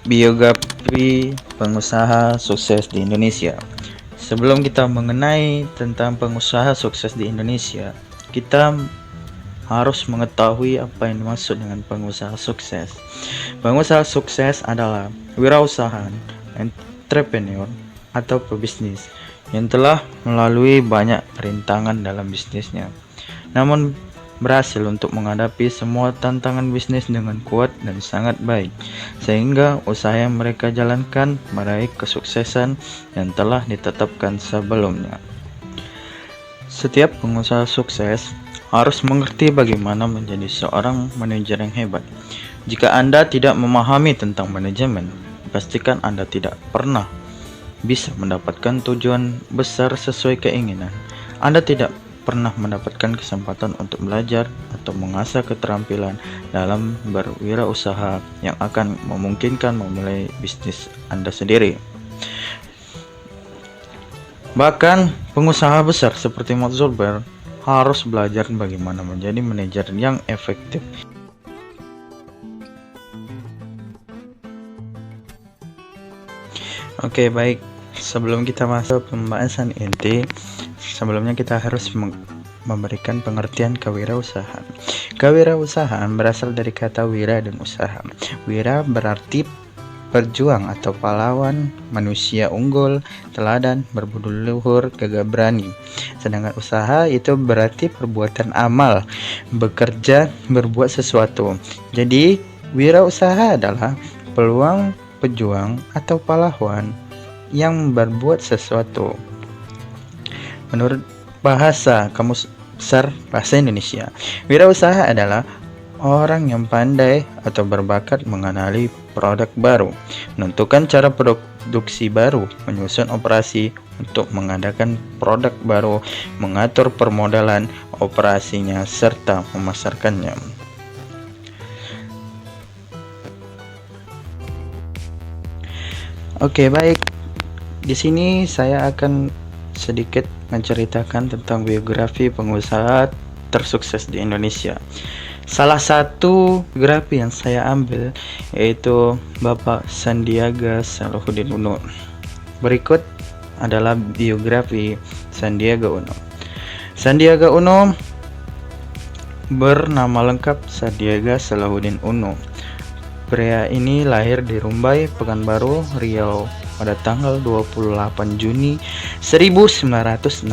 Biografi pengusaha sukses di Indonesia. Sebelum kita mengenai tentang pengusaha sukses di Indonesia, kita harus mengetahui apa yang dimaksud dengan pengusaha sukses. Pengusaha sukses adalah wirausaha, entrepreneur, atau pebisnis yang telah melalui banyak rintangan dalam bisnisnya, namun berhasil untuk menghadapi semua tantangan bisnis dengan kuat dan sangat baik, sehingga usaha yang mereka jalankan meraih kesuksesan yang telah ditetapkan sebelumnya. Setiap pengusaha sukses harus mengerti bagaimana menjadi seorang manajer yang hebat. Jika Anda tidak memahami tentang manajemen, pastikan Anda tidak pernah bisa mendapatkan tujuan besar sesuai keinginan. Anda tidak pernah mendapatkan kesempatan untuk belajar atau mengasah keterampilan dalam berwirausaha yang akan memungkinkan memulai bisnis Anda sendiri. Bahkan pengusaha besar seperti Mark Zuckerberg harus belajar bagaimana menjadi manajer yang efektif. Oke, baik. Sebelum kita masuk pembahasan inti, sebelumnya kita harus memberikan pengertian kewirausahaan. Kewirausahaan berasal dari kata wira dan usaha. Wira berarti perjuang atau pahlawan, manusia unggul, teladan, berbudi luhur, gagah berani. Sedangkan usaha itu berarti perbuatan amal, bekerja, berbuat sesuatu. Jadi, wirausaha adalah peluang, pejuang, atau pahlawan yang berbuat sesuatu. Menurut bahasa Kamus Besar Bahasa Indonesia, wirausaha adalah orang yang pandai atau berbakat mengenali produk baru, menentukan cara produksi baru, menyusun operasi untuk mengadakan produk baru, mengatur permodalan operasinya, serta memasarkannya. Oke, baik. Di sini saya akan sedikit menceritakan tentang biografi pengusaha tersukses di Indonesia. Salah satu biografi yang saya ambil yaitu Bapak Sandiaga Salahuddin Uno. Berikut adalah biografi Sandiaga Uno. Sandiaga Uno bernama lengkap Sandiaga Salahuddin Uno. Pria ini lahir di Rumbai, Pekanbaru, Riau pada tanggal 28 Juni 1969.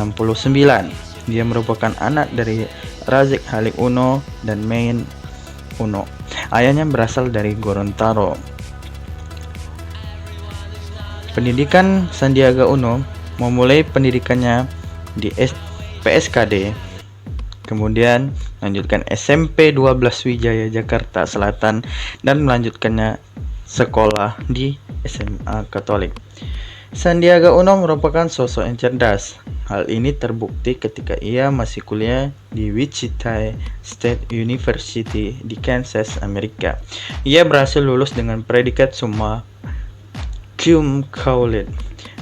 Dia merupakan anak dari Razik Halik Uno dan Mein Uno. Ayahnya berasal dari Gorontalo. Pendidikan Sandiaga Uno memulai pendidikannya di PSKD, kemudian melanjutkan SMP 12 Wijaya Jakarta Selatan dan melanjutkannya sekolah di SMA Katolik. Sandiaga Uno merupakan sosok yang cerdas. Hal ini terbukti ketika ia masih kuliah di Wichita State University di Kansas, Amerika. Ia berhasil lulus dengan predikat summa cum laude.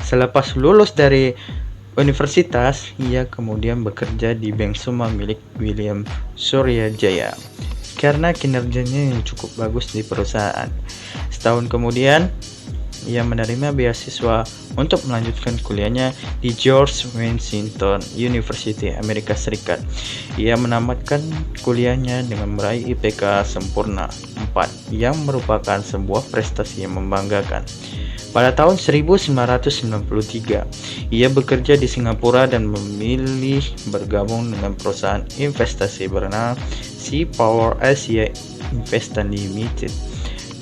Selepas lulus dari universitas, ia kemudian bekerja di bank summa milik William Suryajaya karena kinerjanya yang cukup bagus di perusahaan. Setahun kemudian, ia menerima beasiswa untuk melanjutkan kuliahnya di George Washington University, Amerika Serikat. Ia menamatkan kuliahnya dengan meraih IPK sempurna 4, yang merupakan sebuah prestasi yang membanggakan. Pada tahun 1993, ia bekerja di Singapura dan memilih bergabung dengan perusahaan investasi bernama Sea Power Asia Investment Limited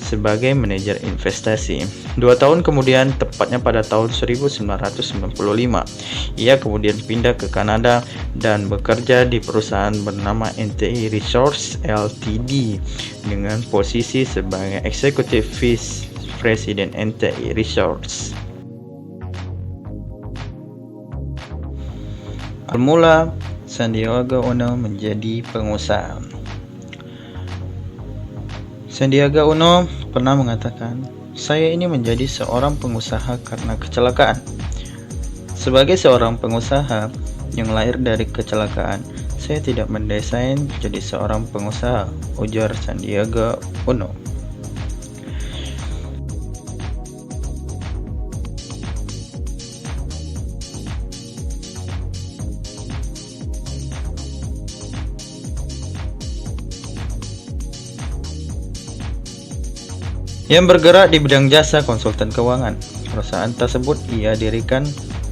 sebagai manajer investasi. 2 tahun kemudian, tepatnya pada tahun 1995, ia kemudian pindah ke Kanada dan bekerja di perusahaan bernama NTI Resources Ltd dengan posisi sebagai Executive Vice President NTI Resources. Bermula, Sandiaga Uno menjadi pengusaha. Sandiaga Uno pernah mengatakan, "Saya ini menjadi seorang pengusaha karena kecelakaan." Sebagai seorang pengusaha yang lahir dari kecelakaan, saya tidak mendesain jadi seorang pengusaha, ujar Sandiaga Uno. yang bergerak di bidang jasa konsultan keuangan. Perusahaan tersebut ia dirikan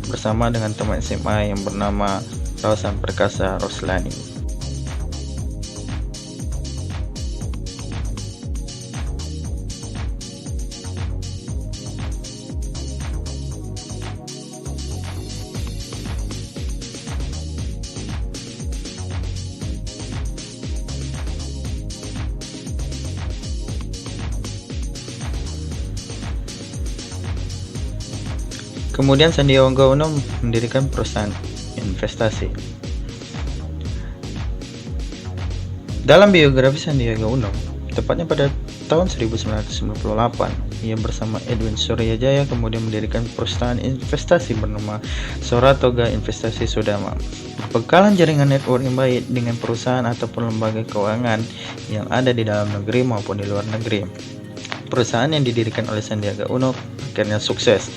bersama dengan teman SMA yang bernama Rausan Perkasa Roslani. Kemudian Sandiaga Uno mendirikan perusahaan investasi. Dalam biografi Sandiaga Uno, tepatnya pada tahun 1998, ia bersama Edwin Suryajaya kemudian mendirikan perusahaan investasi bernama Soratoga Investasi Sodama. Berbekalan jaringan network yang baik dengan perusahaan ataupun lembaga keuangan yang ada di dalam negeri maupun di luar negeri, perusahaan yang didirikan oleh Sandiaga Uno akhirnya sukses.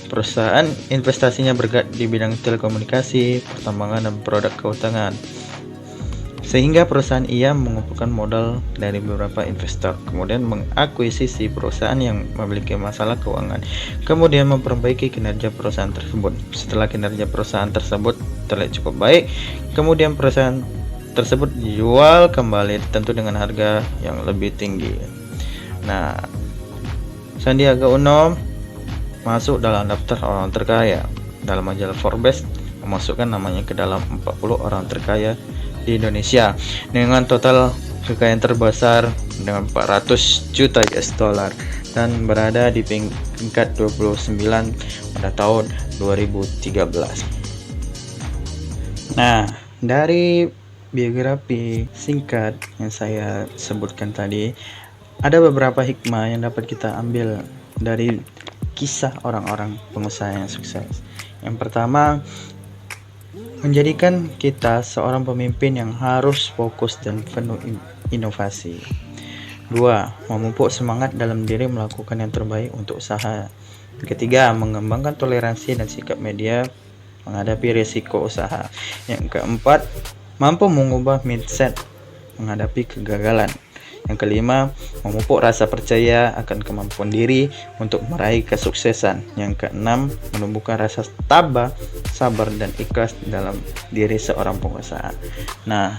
Perusahaan investasinya bergerak di bidang telekomunikasi, pertambangan, dan produk keuangan. Sehingga perusahaan ia mengumpulkan modal dari beberapa investor, kemudian mengakuisisi perusahaan yang memiliki masalah keuangan, kemudian memperbaiki kinerja perusahaan tersebut. Setelah kinerja perusahaan tersebut terlihat cukup baik, kemudian perusahaan tersebut dijual kembali tentu dengan harga yang lebih tinggi. Nah, Sandiaga Uno masuk dalam daftar orang terkaya dalam majalah Forbes, memasukkan namanya ke dalam 40 orang terkaya di Indonesia dengan total kekayaan terbesar dengan 400 juta US dollar dan berada di peringkat 29 pada tahun 2013. Nah, dari biografi singkat yang saya sebutkan tadi, ada beberapa hikmah yang dapat kita ambil dari kisah orang-orang pengusaha yang sukses. Yang pertama, menjadikan kita seorang pemimpin yang harus fokus dan penuh inovasi. 2. Memupuk semangat dalam diri melakukan yang terbaik untuk usaha. Ketiga, mengembangkan toleransi dan sikap media menghadapi risiko usaha. Yang keempat, mampu mengubah mindset menghadapi kegagalan. Yang kelima, memupuk rasa percaya akan kemampuan diri untuk meraih kesuksesan. Yang keenam, menumbuhkan rasa tabah, sabar, dan ikhlas dalam diri seorang pengusaha. Nah,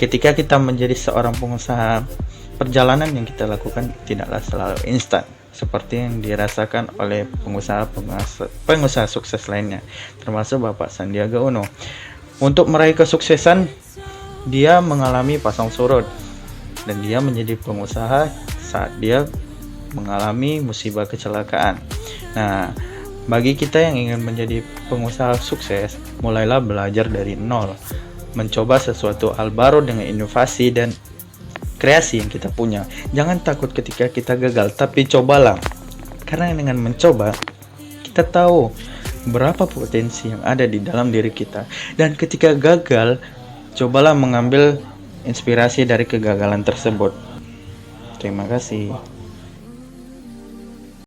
ketika kita menjadi seorang pengusaha, perjalanan yang kita lakukan tidaklah selalu instan seperti yang dirasakan oleh pengusaha sukses lainnya, termasuk Bapak Sandiaga Uno. Untuk meraih kesuksesan, dia mengalami pasang surut. Dan dia menjadi pengusaha saat dia mengalami musibah kecelakaan. Nah, bagi kita yang ingin menjadi pengusaha sukses, mulailah belajar dari nol. Mencoba sesuatu hal baru dengan inovasi dan kreasi yang kita punya. Jangan takut ketika kita gagal, tapi cobalah. Karena dengan mencoba, kita tahu berapa potensi yang ada di dalam diri kita. Dan ketika gagal, cobalah mengambil inspirasi dari kegagalan tersebut. Terima kasih.